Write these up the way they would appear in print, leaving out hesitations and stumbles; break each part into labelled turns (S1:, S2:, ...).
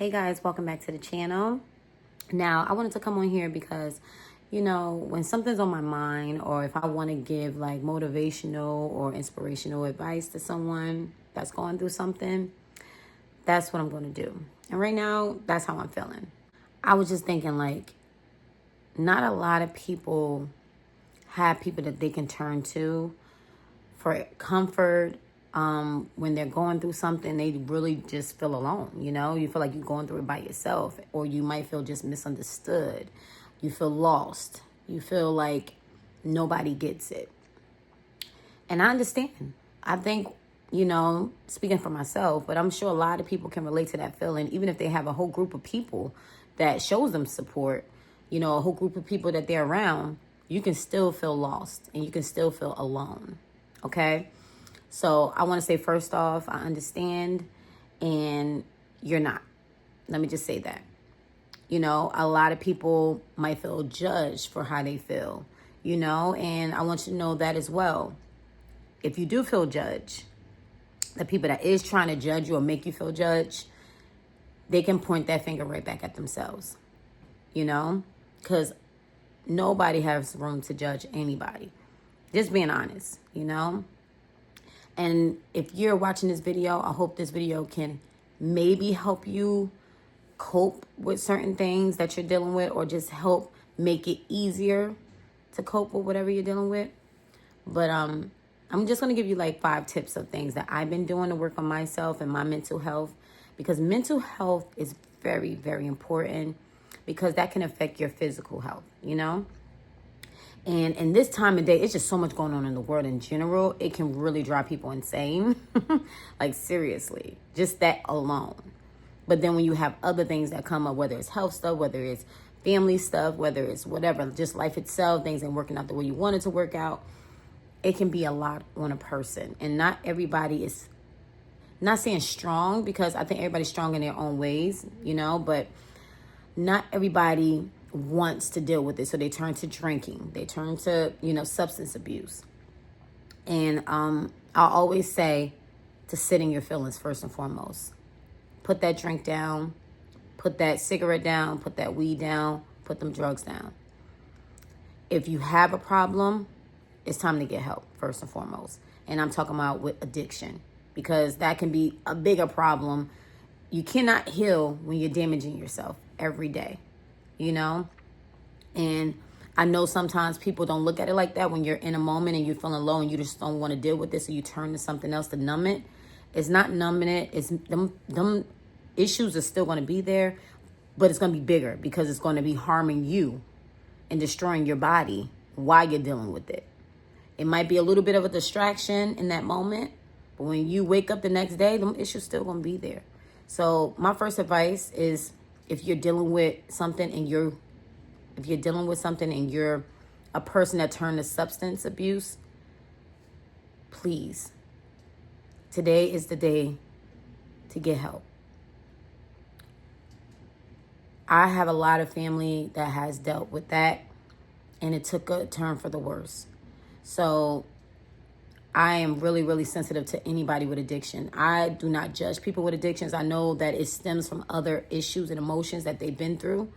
S1: Hey guys, welcome back to the channel. Now, I wanted to come on here because, when something's on my mind or if I want to give like motivational or inspirational advice to someone that's going through something, that's what I'm going to do. And right now, that's how I'm feeling. I was just thinking like, not a lot of people have people that they can turn to for comfort. When they're going through something, they really just feel alone. You feel like you're going through it by yourself, or you might feel just misunderstood. You feel lost. You feel like nobody gets it. And I understand. I think, speaking for myself, but I'm sure a lot of people can relate to that feeling, even if they have a whole group of people that shows them support, a whole group of people that they're around, you can still feel lost and you can still feel alone. Okay? So I want to say, first off, I understand, and you're not. Let me just say that. A lot of people might feel judged for how they feel, and I want you to know that as well. If you do feel judged, the people that is trying to judge you or make you feel judged, they can point that finger right back at themselves, because nobody has room to judge anybody. Just being honest, And if you're watching this video, I hope this video can maybe help you cope with certain things that you're dealing with, or just help make it easier to cope with whatever you're dealing with. But I'm just going to give you like 5 tips of things that I've been doing to work on myself and my mental health, because mental health is very, very important, because that can affect your physical health, And in this time of day, it's just so much going on in the world in general. It can really drive people insane. Like, seriously, just that alone. But then when you have other things that come up, whether it's health stuff, whether it's family stuff, whether it's whatever, just life itself, things ain't working out the way you want it to work out, it can be a lot on a person. And not everybody is, not saying strong, because I think everybody's strong in their own ways, but not everybody wants to deal with it. So they turn to drinking. They turn to, substance abuse. And I'll always say to sit in your feelings first and foremost. Put that drink down. Put that cigarette down. Put that weed down. Put them drugs down. If you have a problem, it's time to get help first and foremost. And I'm talking about with addiction, because that can be a bigger problem. You cannot heal when you're damaging yourself every day. And I know sometimes people don't look at it like that when you're in a moment and you're feeling low and you just don't want to deal with this, so you turn to something else to numb it. It's not numbing it. It's them issues are still going to be there, but it's going to be bigger, because it's going to be harming you and destroying your body while you're dealing with it. It might be a little bit of a distraction in that moment, but when you wake up the next day, them issues still going to be there. So my first advice is, if you're dealing with something and you're a person that turned to substance abuse, please, today is the day to get help. I have a lot of family that has dealt with that, and it took a turn for the worse. So I am really, really sensitive to anybody with addiction. I do not judge people with addictions. I know that it stems from other issues and emotions that they've been through.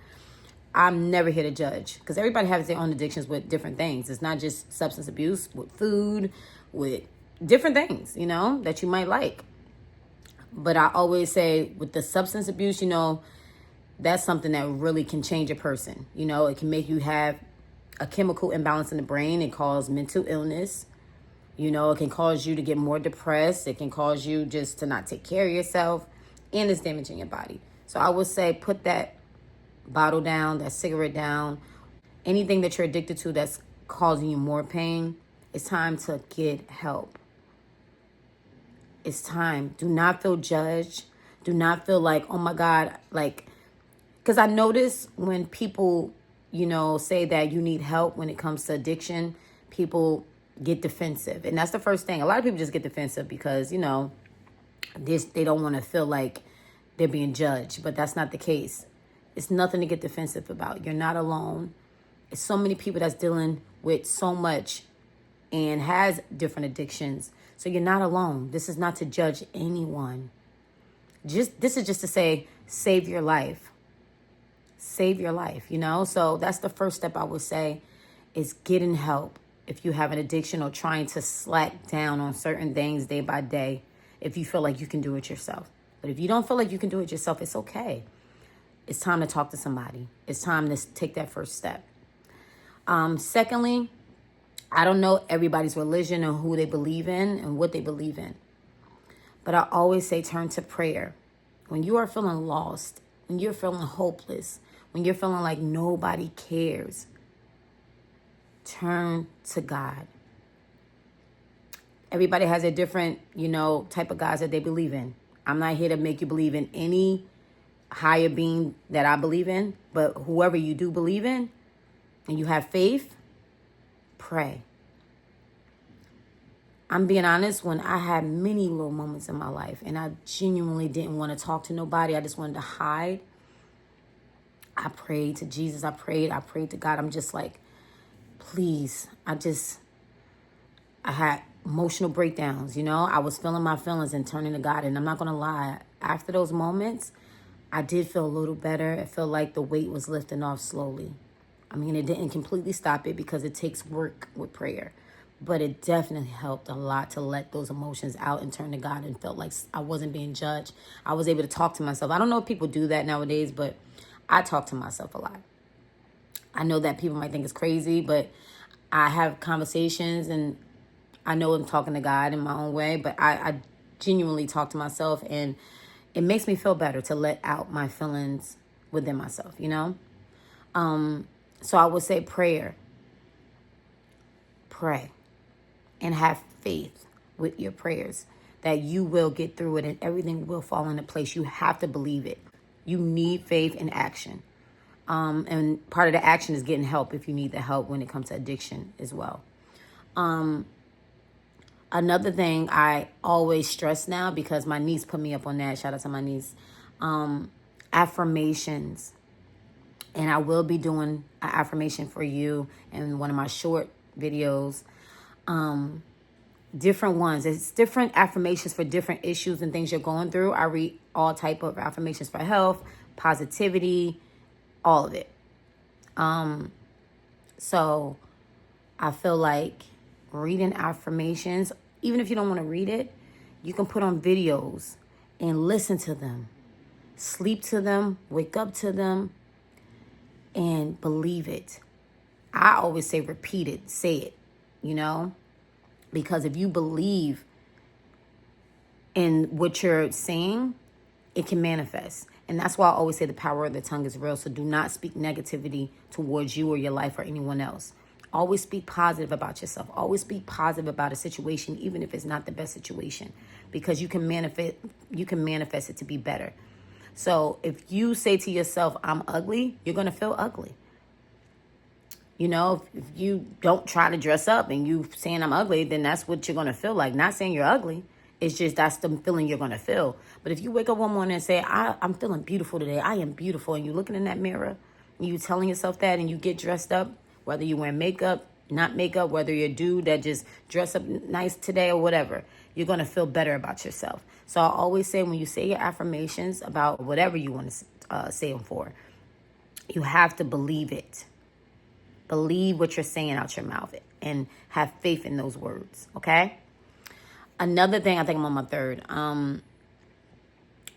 S1: I'm never here to judge, because everybody has their own addictions with different things. It's not just substance abuse, with food, with different things, that you might like. But I always say, with the substance abuse, that's something that really can change a person. It can make you have a chemical imbalance in the brain and cause mental illness. It can cause you to get more depressed. It can cause you just to not take care of yourself, and it's damaging your body. So I would say, put that bottle down, that cigarette down, anything that you're addicted to that's causing you more pain. It's time to get help. It's time. Do not feel judged. Do not feel like, oh my God, because I notice when people, say that you need help when it comes to addiction, people get defensive. And that's the first thing. A lot of people just get defensive because, they don't want to feel like they're being judged, but that's not the case. It's nothing to get defensive about. You're not alone. It's so many people that's dealing with so much and has different addictions. So you're not alone. This is not to judge anyone. This is just to say, save your life. Save your life, you know? So that's the first step I would say, is getting help if you have an addiction or trying to slack down on certain things day by day if you feel like you can do it yourself. But if you don't feel like you can do it yourself, it's okay. It's time to talk to somebody. It's time to take that first step. Secondly, I don't know everybody's religion and who they believe in and what they believe in. But I always say turn to prayer. When you are feeling lost, when you're feeling hopeless, when you're feeling like nobody cares, turn to God. Everybody has a different, type of gods that they believe in. I'm not here to make you believe in any higher being that I believe in, but whoever you do believe in and you have faith, pray. I'm being honest, when I had many little moments in my life and I genuinely didn't want to talk to nobody, I just wanted to hide, I prayed to Jesus. I prayed to God. I'm just like, please, I had emotional breakdowns, I was feeling my feelings and turning to God. And I'm not going to lie, after those moments, I did feel a little better. It felt like the weight was lifting off slowly. I mean, it didn't completely stop it because it takes work with prayer. But it definitely helped a lot to let those emotions out and turn to God, and felt like I wasn't being judged. I was able to talk to myself. I don't know if people do that nowadays, but I talk to myself a lot. I know that people might think it's crazy, but I have conversations and I know I'm talking to God in my own way, but I genuinely talk to myself, and it makes me feel better to let out my feelings within myself, So I would say prayer. Pray and have faith with your prayers that you will get through it and everything will fall into place. You have to believe it. You need faith and action. And part of the action is getting help if you need the help when it comes to addiction as well. Another thing I always stress now, because my niece put me up on that, shout out to my niece, affirmations. And I will be doing an affirmation for you in one of my short videos. Different ones. It's different affirmations for different issues and things you're going through. I read all type of affirmations for health, positivity, all of it. So I feel like reading affirmations, even if you don't want to read it, you can put on videos and listen to them, sleep to them, wake up to them, and believe it. I always say repeat it, say it, because if you believe in what you're saying, it can manifest. And that's why I always say the power of the tongue is real. So do not speak negativity towards you or your life or anyone else. Always speak positive about yourself. Always speak positive about a situation, even if it's not the best situation, because you can manifest it to be better. So if you say to yourself, I'm ugly, you're going to feel ugly. If you don't try to dress up and you saying I'm ugly, then that's what you're going to feel like. Not saying you're ugly. It's just that's the feeling you're going to feel. But if you wake up one morning and say, I'm feeling beautiful today, I am beautiful, and you're looking in that mirror and you telling yourself that, and you get dressed up, whether you wear makeup, not makeup, whether you're a dude that just dress up nice today or whatever, you're going to feel better about yourself. So I always say, when you say your affirmations about whatever you want to say them for, you have to believe it. Believe what you're saying out your mouth and have faith in those words, okay? Another thing, I think I'm on my third,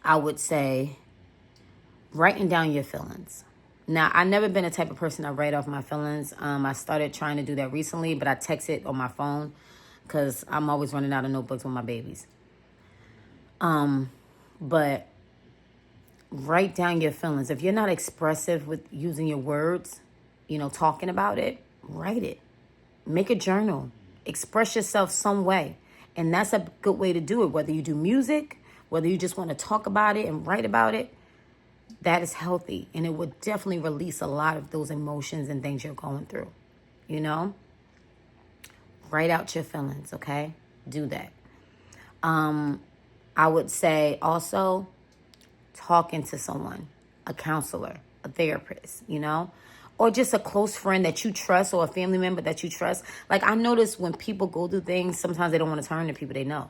S1: I would say writing down your feelings. Now, I've never been a type of person to write off my feelings. I started trying to do that recently, but I text it on my phone because I'm always running out of notebooks with my babies. But write down your feelings. If you're not expressive with using your words, talking about it, write it. Make a journal. Express yourself some way. And that's a good way to do it. Whether you do music, whether you just want to talk about it and write about it, that is healthy. And it would definitely release a lot of those emotions and things you're going through. Write out your feelings, okay? Do that. I would say also talking to someone, a counselor, a therapist, or just a close friend that you trust, or a family member that you trust. Like, I notice when people go through things, sometimes they don't want to turn to people they know.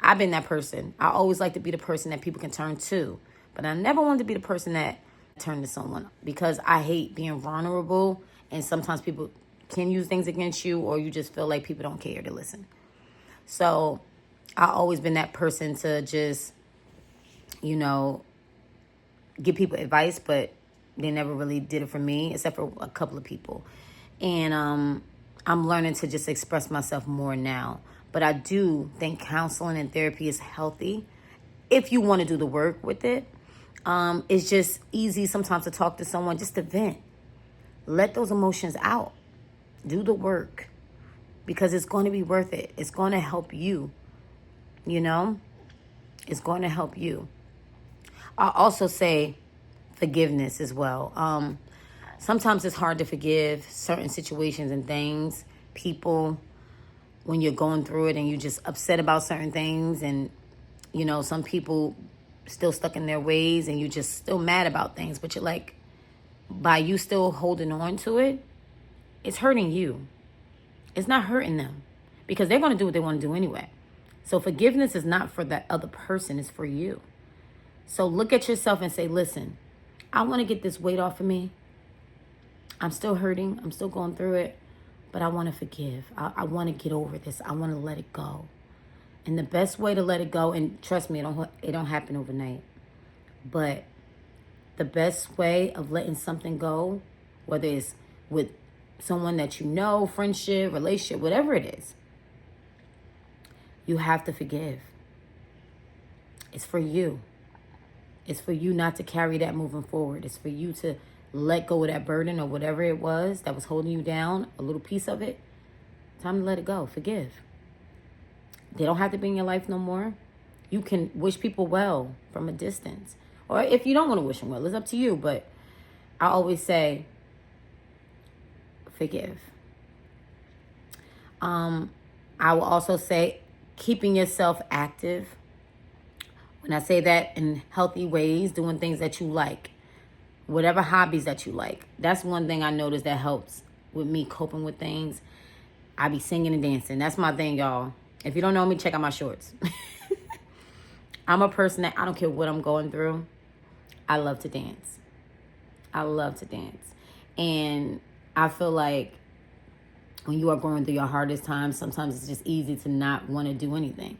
S1: I've been that person. I always like to be the person that people can turn to But I never wanted to be the person that turned to someone, because I hate being vulnerable. And sometimes people can use things against you, or you just feel like people don't care to listen. So I've always been that person to just, give people advice, but they never really did it for me, except for a couple of people. And I'm learning to just express myself more now. But I do think counseling and therapy is healthy if you want to do the work with it. It's just easy sometimes to talk to someone, just to vent. Let those emotions out. Do the work, because it's going to be worth it. It's going to help you, It's going to help you. I'll also say forgiveness as well. Sometimes it's hard to forgive certain situations and things, people, when you're going through it and you're just upset about certain things. And, some people still stuck in their ways and you're just still mad about things. But you're like, by you still holding on to it, it's hurting you. It's not hurting them, because they're going to do what they want to do anyway. So forgiveness is not for that other person. It's for you. So look at yourself and say, listen, I want to get this weight off of me. I'm still hurting. I'm still going through it. But I want to forgive. I want to get over this. I want to let it go. And the best way to let it go, and trust me, it don't happen overnight. But the best way of letting something go, whether it's with someone that you know, friendship, relationship, whatever it is, you have to forgive. It's for you. It's for you not to carry that moving forward. It's for you to let go of that burden or whatever it was that was holding you down, a little piece of it. Time to let it go. Forgive. They don't have to be in your life no more. You can wish people well from a distance. Or if you don't want to wish them well, it's up to you. But I always say, forgive. I will also say keeping yourself active. When I say that, in healthy ways, doing things that you like, whatever hobbies that you like. That's one thing I noticed that helps with me coping with things. I be singing and dancing. That's my thing, y'all. If you don't know me, check out my shorts. I'm a person that I don't care what I'm going through. I love to dance. I love to dance. And I feel like when you are going through your hardest times, sometimes it's just easy to not want to do anything.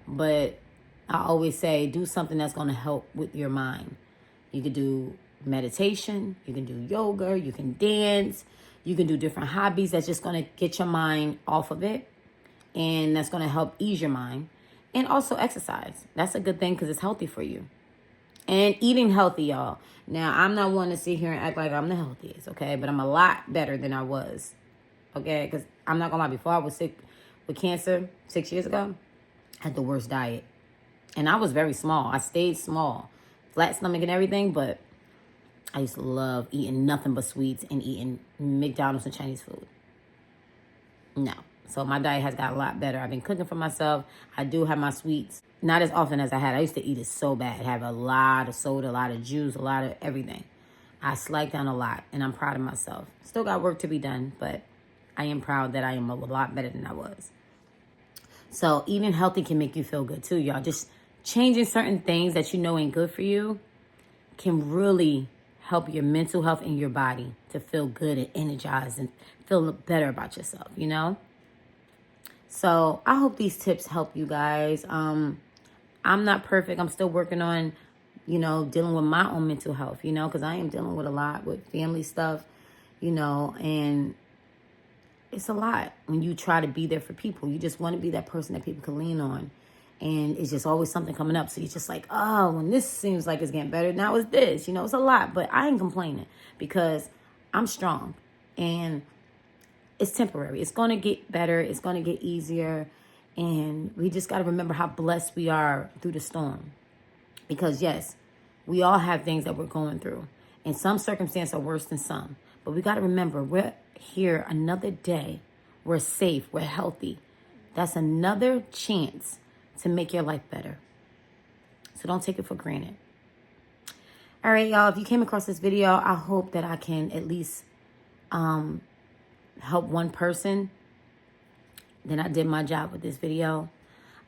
S1: But I always say, do something that's going to help with your mind. You could do meditation, you can do yoga, you can dance, you can do different hobbies that's just going to get your mind off of it. And that's going to help ease your mind. And also exercise. That's a good thing because it's healthy for you. And eating healthy, y'all. Now, I'm not one to sit here and act like I'm the healthiest, okay? But I'm a lot better than I was, okay? Because I'm not going to lie, before I was sick with cancer 6 years ago, I had the worst diet. And I was very small. I stayed small. Flat stomach and everything, but I used to love eating nothing but sweets and eating McDonald's and Chinese food. No. So my diet has got a lot better. I've been cooking for myself. I do have my sweets. Not as often as I had. I used to eat it so bad. Have a lot of soda, a lot of juice, a lot of everything. I slacked down a lot, and I'm proud of myself. Still got work to be done, but I am proud that I am a lot better than I was. So eating healthy can make you feel good too, y'all. Just changing certain things that you know ain't good for you can really help your mental health and your body to feel good and energized and feel better about yourself, So I hope these tips help you guys. I'm not perfect. I'm still working on, dealing with my own mental health, because I am dealing with a lot with family stuff, and it's a lot when you try to be there for people. You just want to be that person that people can lean on. And it's just always something coming up. So you're just like, oh, when this seems like it's getting better, now it's this. It's a lot. But I ain't complaining because I'm strong. And it's temporary. It's going to get better. It's going to get easier. And we just got to remember how blessed we are through the storm. Because, yes, we all have things that we're going through. And some circumstances are worse than some. But we got to remember, we're here another day. We're safe. We're healthy. That's another chance to make your life better. So don't take it for granted. All right, y'all. If you came across this video, I hope that I can at least help one person. Then I did my job with this video.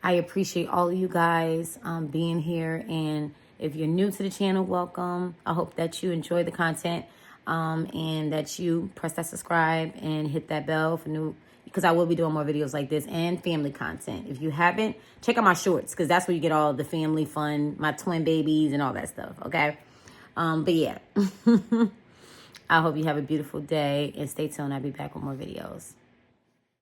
S1: I appreciate all of you guys being here. And If you're new to the channel, welcome. I hope that you enjoy the content and that you press that subscribe and hit that bell for new, because I will be doing more videos like this and family content. If you haven't, check out my shorts, because that's where you get all the family fun, my twin babies and all that stuff, okay? But yeah, I hope you have a beautiful day and stay tuned. I'll be back with more videos.